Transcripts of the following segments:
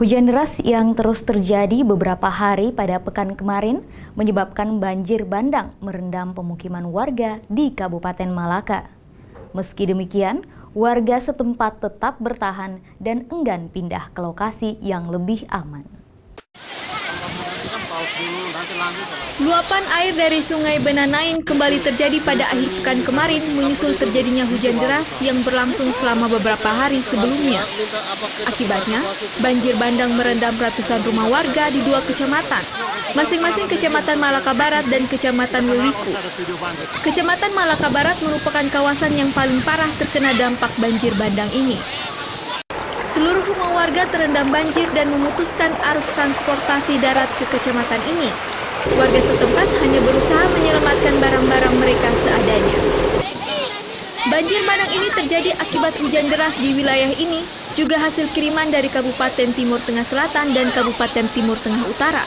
Hujan deras yang terus terjadi beberapa hari pada pekan kemarin menyebabkan banjir bandang merendam pemukiman warga di Kabupaten Malaka. Meski demikian, warga setempat tetap bertahan dan enggan pindah ke lokasi yang lebih aman. Luapan air dari Sungai Benanain kembali terjadi pada akhir pekan kemarin menyusul terjadinya hujan deras yang berlangsung selama beberapa hari sebelumnya. Akibatnya, banjir bandang merendam ratusan rumah warga di dua kecamatan, masing-masing Kecamatan Malaka Barat dan Kecamatan Wewiku. Kecamatan Malaka Barat merupakan kawasan yang paling parah terkena dampak banjir bandang ini. Seluruh rumah warga terendam banjir dan memutuskan arus transportasi darat ke kecamatan ini. Warga setempat hanya berusaha menyelamatkan barang-barang mereka seadanya. Banjir bandang ini terjadi akibat hujan deras di wilayah ini, juga hasil kiriman dari Kabupaten Timur Tengah Selatan dan Kabupaten Timur Tengah Utara.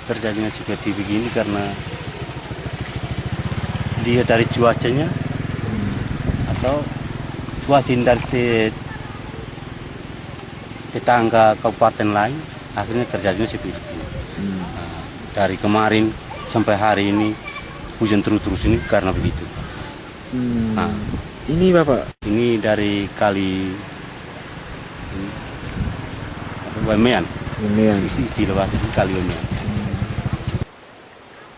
Terjadinya seperti begini karena dia dari cuacanya atau cuaca dari tetangga kabupaten lain, akhirnya terjadinya seperti ini. Dari kemarin sampai hari ini hujan terus ini karena begitu. Ini Bapak? Ini dari kali Wemean. Istilah bahasa kali Wemean.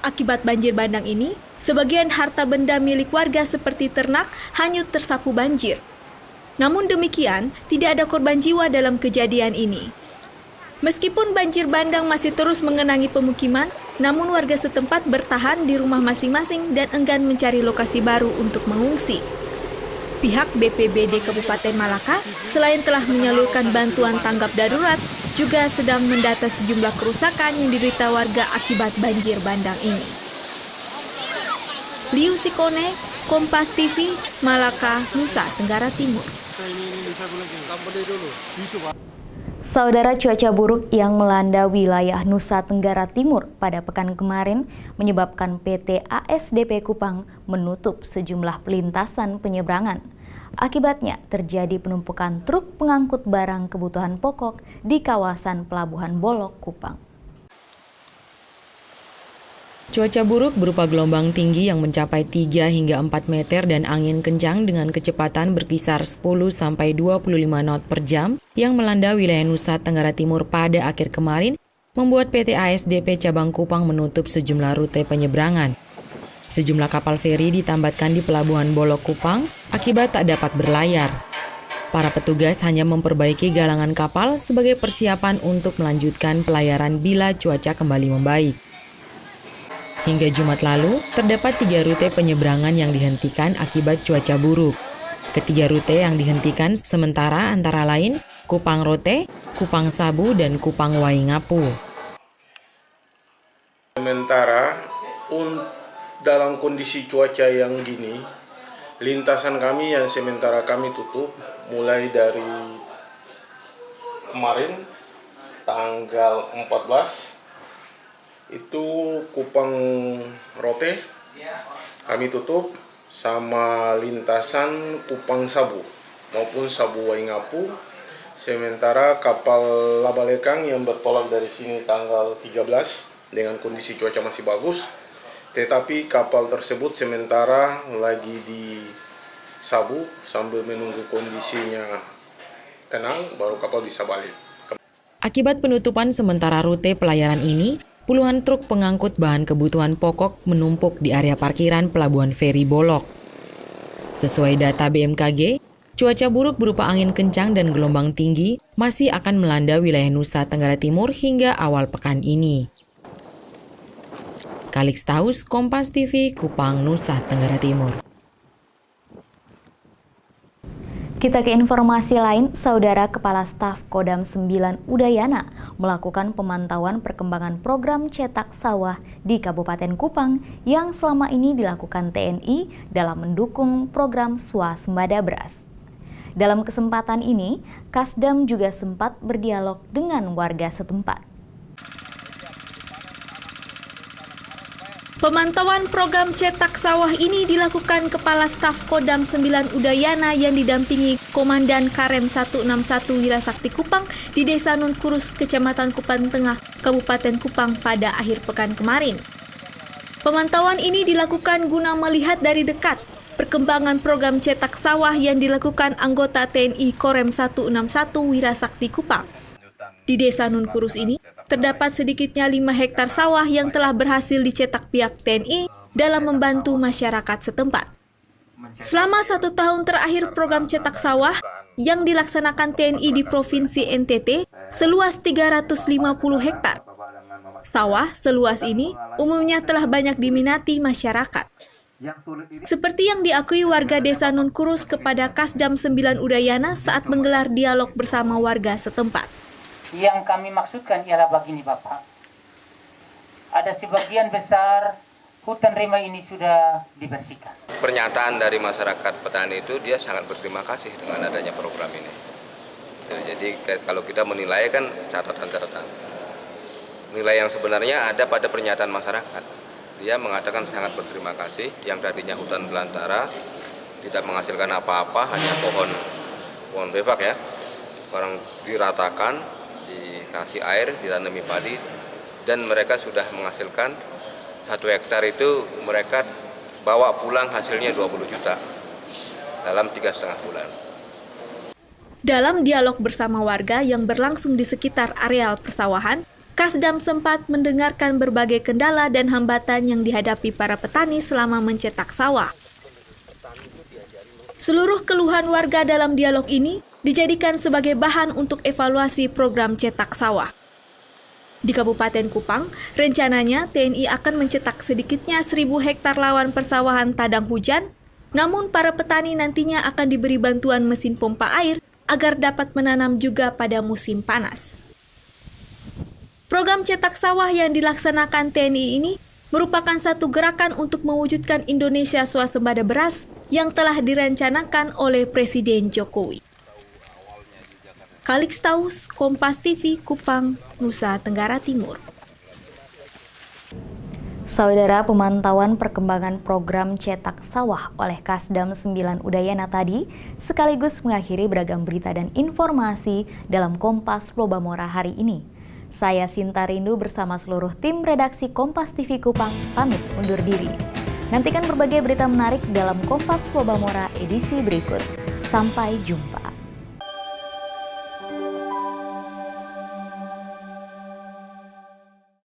Akibat banjir bandang ini, sebagian harta benda milik warga seperti ternak hanyut tersapu banjir. Namun demikian, tidak ada korban jiwa dalam kejadian ini. Meskipun banjir bandang masih terus mengenangi pemukiman, namun warga setempat bertahan di rumah masing-masing dan enggan mencari lokasi baru untuk mengungsi. Pihak BPBD Kabupaten Malaka, selain telah menyalurkan bantuan tanggap darurat, juga sedang mendata sejumlah kerusakan yang diderita warga akibat banjir bandang ini. Liu Sikone, Kompas TV, Malaka, Nusa Tenggara Timur. Saudara, cuaca buruk yang melanda wilayah Nusa Tenggara Timur pada pekan kemarin menyebabkan PT ASDP Kupang menutup sejumlah pelintasan penyeberangan. Akibatnya terjadi penumpukan truk pengangkut barang kebutuhan pokok di kawasan Pelabuhan Bolok, Kupang. Cuaca buruk berupa gelombang tinggi yang mencapai 3 hingga 4 meter dan angin kencang dengan kecepatan berkisar 10-25 knot per jam yang melanda wilayah Nusa Tenggara Timur pada akhir kemarin membuat PT ASDP Cabang Kupang menutup sejumlah rute penyeberangan. Sejumlah kapal feri ditambatkan di Pelabuhan Bolok, Kupang akibat tak dapat berlayar. Para petugas hanya memperbaiki galangan kapal sebagai persiapan untuk melanjutkan pelayaran bila cuaca kembali membaik. Hingga Jumat lalu, terdapat 3 rute penyeberangan yang dihentikan akibat cuaca buruk. Ketiga rute yang dihentikan sementara antara lain Kupang Rote, Kupang Sabu, dan Kupang Waingapu. Sementara dalam kondisi cuaca yang gini, lintasan kami yang sementara kami tutup mulai dari kemarin tanggal 14 itu Kupang Rote kami tutup sama lintasan Kupang Sabu maupun Sabu Waingapu. Sementara kapal laba lekang yang bertolak dari sini tanggal 13 dengan kondisi cuaca masih bagus, tetapi kapal tersebut sementara lagi di Sabu sambil menunggu kondisinya tenang baru kapal bisa balik. Akibat penutupan sementara rute pelayaran ini, puluhan truk pengangkut bahan kebutuhan pokok menumpuk di area parkiran Pelabuhan Feri Bolok. Sesuai data BMKG, cuaca buruk berupa angin kencang dan gelombang tinggi masih akan melanda wilayah Nusa Tenggara Timur hingga awal pekan ini. Kalix Taus, Kompas TV, Kupang, Nusa Tenggara Timur. Kita ke informasi lain, Saudara Kepala Staf Kodam 9 Udayana melakukan pemantauan perkembangan program cetak sawah di Kabupaten Kupang yang selama ini dilakukan TNI dalam mendukung program swasembada beras. Dalam kesempatan ini, Kasdam juga sempat berdialog dengan warga setempat. Pemantauan program cetak sawah ini dilakukan Kepala Staf Kodam 9 Udayana yang didampingi Komandan Karem 161 Wirasakti Kupang di Desa Nunkurus, Kecamatan Kupang Tengah, Kabupaten Kupang pada akhir pekan kemarin. Pemantauan ini dilakukan guna melihat dari dekat perkembangan program cetak sawah yang dilakukan anggota TNI Korem 161 Wirasakti Kupang. Di Desa Nunkurus ini, terdapat sedikitnya 5 hektar sawah yang telah berhasil dicetak pihak TNI dalam membantu masyarakat setempat. Selama 1 tahun terakhir program cetak sawah yang dilaksanakan TNI di Provinsi NTT seluas 350 hektar. Sawah seluas ini umumnya telah banyak diminati masyarakat. Seperti yang diakui warga Desa Nunkurus kepada Kasdam 9 Udayana saat menggelar dialog bersama warga setempat. Yang kami maksudkan ialah begini Bapak, ada sebagian besar hutan rimba ini sudah dibersihkan. Pernyataan dari masyarakat petani itu dia sangat berterima kasih dengan adanya program ini. Jadi kalau kita menilai kan catatan-catatan. Nilai yang sebenarnya ada pada pernyataan masyarakat. Dia mengatakan sangat berterima kasih yang tadinya hutan belantara tidak menghasilkan apa-apa, hanya pohon bebak ya. Sekarang diratakan, dikasih air, ditanami padi, dan mereka sudah menghasilkan 1 hektar itu mereka bawa pulang hasilnya 20 juta dalam 3,5 bulan. Dalam dialog bersama warga yang berlangsung di sekitar areal persawahan, Kasdam sempat mendengarkan berbagai kendala dan hambatan yang dihadapi para petani selama mencetak sawah. Seluruh keluhan warga dalam dialog ini dijadikan sebagai bahan untuk evaluasi program cetak sawah. Di Kabupaten Kupang, rencananya TNI akan mencetak sedikitnya 1.000 hektar lahan persawahan tadang hujan, namun para petani nantinya akan diberi bantuan mesin pompa air agar dapat menanam juga pada musim panas. Program cetak sawah yang dilaksanakan TNI ini merupakan satu gerakan untuk mewujudkan Indonesia swasembada beras yang telah direncanakan oleh Presiden Jokowi. Kalixtaus, Kompas TV, Kupang, Nusa Tenggara Timur. Saudara, pemantauan perkembangan program cetak sawah oleh Kasdam 9 Udayana tadi sekaligus mengakhiri beragam berita dan informasi dalam Kompas Lobamora hari ini. Saya Sinta Rindu bersama seluruh tim redaksi Kompas TV Kupang pamit undur diri. Nantikan berbagai berita menarik dalam Kompas Lobamora edisi berikut. Sampai jumpa.